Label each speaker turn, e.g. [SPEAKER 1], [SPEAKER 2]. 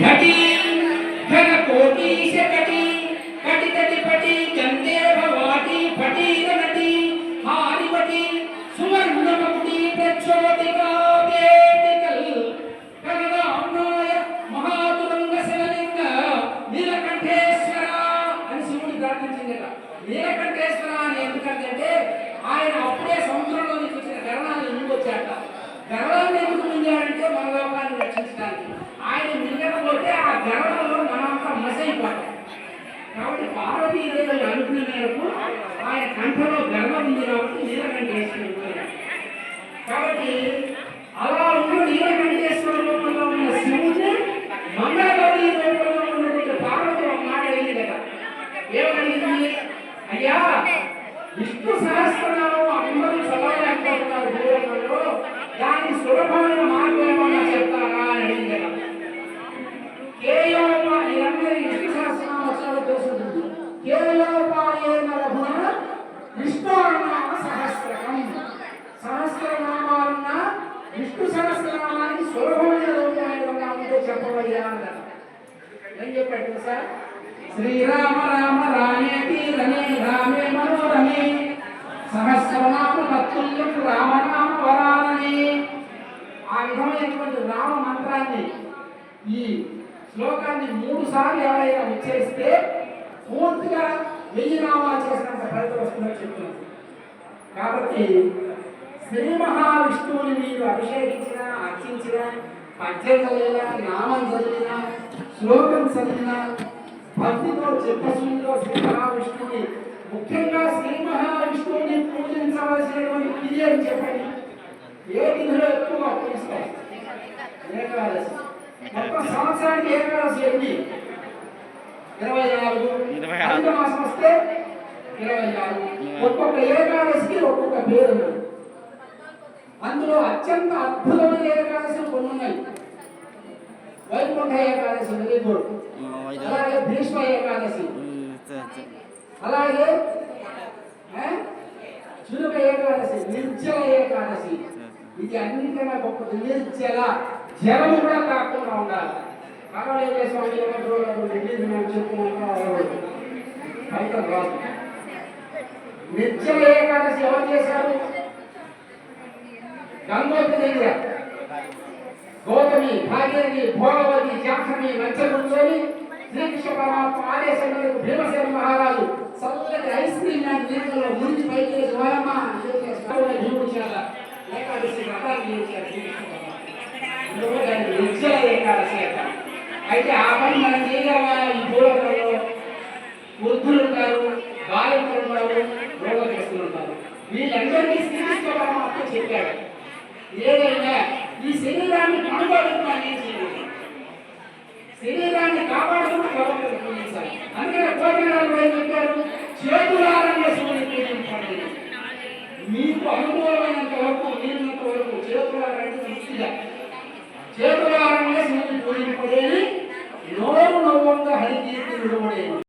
[SPEAKER 1] घटी घन कोटि शकटी कटि कटि पटी चंदे भवाटी फटी नटी हारिपटी सुवर्ण मकुटी प्रचोदिका वेदिकल कनदाम्नाय महातुरंग शिवलिंग నీలకంఠేశ్వర అని శివుడు ప్రార్థించిందట. నీలకంఠేశ్వర అని ఎందుకంటే ఆయన అప్పుడే సముద్రంలో నుంచి వచ్చిన గరణాలు ఎందుకు వచ్చాట. గరణాలను ఎందుకు మింగాడంటే మన లోకాన్ని రక్షించడానికి. ఆయన మింగకపోతే ఆ గరణంలో మనంతా మసైపోతాం. కాబట్టి పార్వతీదేవి అనుకున్న మేరకు ఆయన కంఠంలో గర్వం ఉంది కాబట్టి నీలకంఠేశ్వరుడు. కాబట్టి అలా ఉన్న నీలకంఠేశ్వర రూపంలో ఉన్న శివుడు మంగళగౌరి రూపంలో ఉన్నటువంటి పార్వతి ఒక మాట అడిగింది కదా. ఏమడిగింది? అయ్యా విష్ణు సహస్రనామం అందరూ చదవలేకపోతున్నారు భూలోకంలో, దానికి సులభమైన మార్గం ఏమన్నా చెప్తారా అని అడిగింది కదా. మీరందరూ విష్ణు సహస్రనామం వచ్చారో తెలుసుకుంటుంది. కేయోపాయేన లభున విష్ణునామ సహస్రకం. సహస్రనామాలున్న విష్ణు సహస్రనామానికి సులభమైన రూపమైన ఉంటే చెప్పవయ్యా అన్నారు. ఏం చెప్పాడు తెలుసా? శ్రీరామ రామ రామేతి రమే రామే మనోరమే సహస్రనామ తత్తుల్యం రామనామ వరాననే. ఆ విధమైనటువంటి రామ మంత్రాన్ని ఈ శ్లోకాన్ని 3 సార్లు ఎవరైనా ఉచ్చరిస్తే పూర్తిగా 1000 నామాలు చేసినంత ఫలితం వస్తుందని చెప్తున్నారు. కాబట్టి శ్రీ మహావిష్ణువుని మీరు అభిషేకించిన, అర్చించిన, పద్యం చదివినా, నామం చదివినా, శ్లోకం చదివినా, భక్తితో చిత్తశుద్ధితో శ్రీ మహావిష్ణువుని, ముఖ్యంగా శ్రీ మహావిష్ణువుని పూజించవలసినటువంటి తిథి అని చెప్పండి. ఏ తిథిలో ఎక్కువగా పూజిస్తాయి? ఏకాదశి. మొత్తం సంవత్సరానికి ఏకాదశి ఎన్ని? 24. అధిక మాసం వస్తే 24. ఒక్కొక్క ఏకాదశికి ఒక్కొక్క పేరు. అందులో అత్యంత అద్భుతమైన ఏకాదశి కొన్ని ఉన్నాయి. Vaikuntha Ekadashi, very good. అలాగే భీష్మ ఏకాదశి, అలాగే చురుక ఏకాదశి, నిర్జల ఏకాదశి. ఇది అన్నింటికన్నా గొప్పది. నిర్జల, జలము కూడా కాకుండా ఉండాలి. పర్వాలేదు స్వామి చెప్పుకున్నాక రాదు. నిర్జల ఏకాదశి ఎవరు చేశారు? గంగోత్రి దగ్గర గౌతమి, భాగీరథి, భోగవతి, జాహ్నవి మధ్య కూర్చొని శ్రీకృష్ణ పరమాత్మ ఆదేశం మేరకు భీమసేన మహారాజు చల్లటి ఐస్ క్రీమ్ లాంటి నీళ్ళలో మునిగి పైకి వరమా భీముడు చేత ఏకాదశి వ్రతాలు చేశారు శ్రీకృష్ణ పరమాత్మ. నిర్జల ఏకాదశి అంటారు. అయితే ఆ పని మనం చేయగలమా? ఈ భూలోకంలో వృద్ధులు ఉంటారు, బాలికలు ఉంటారు, రోగగ్రస్తులు ఉంటారు. వీళ్ళందరినీ శ్రీకృష్ణ పరమాత్మ చెప్పాడు, ఏదైనా ఈ శరీరాన్ని కాపాడుకోవాలి, శరీరాన్ని కాపాడుకుంటూ భగవంతుడు పూజించాలి. అందుకనే కోరికలు ఏం చెప్పారు? చేతులారంగా శివుని పూజించండి. మీకు అనుకూలమైనంత వరకు, వీరినంత వరకు చేతులారంగా ముఖ్యంగా చేతులారంగా శివుని పూజింపడే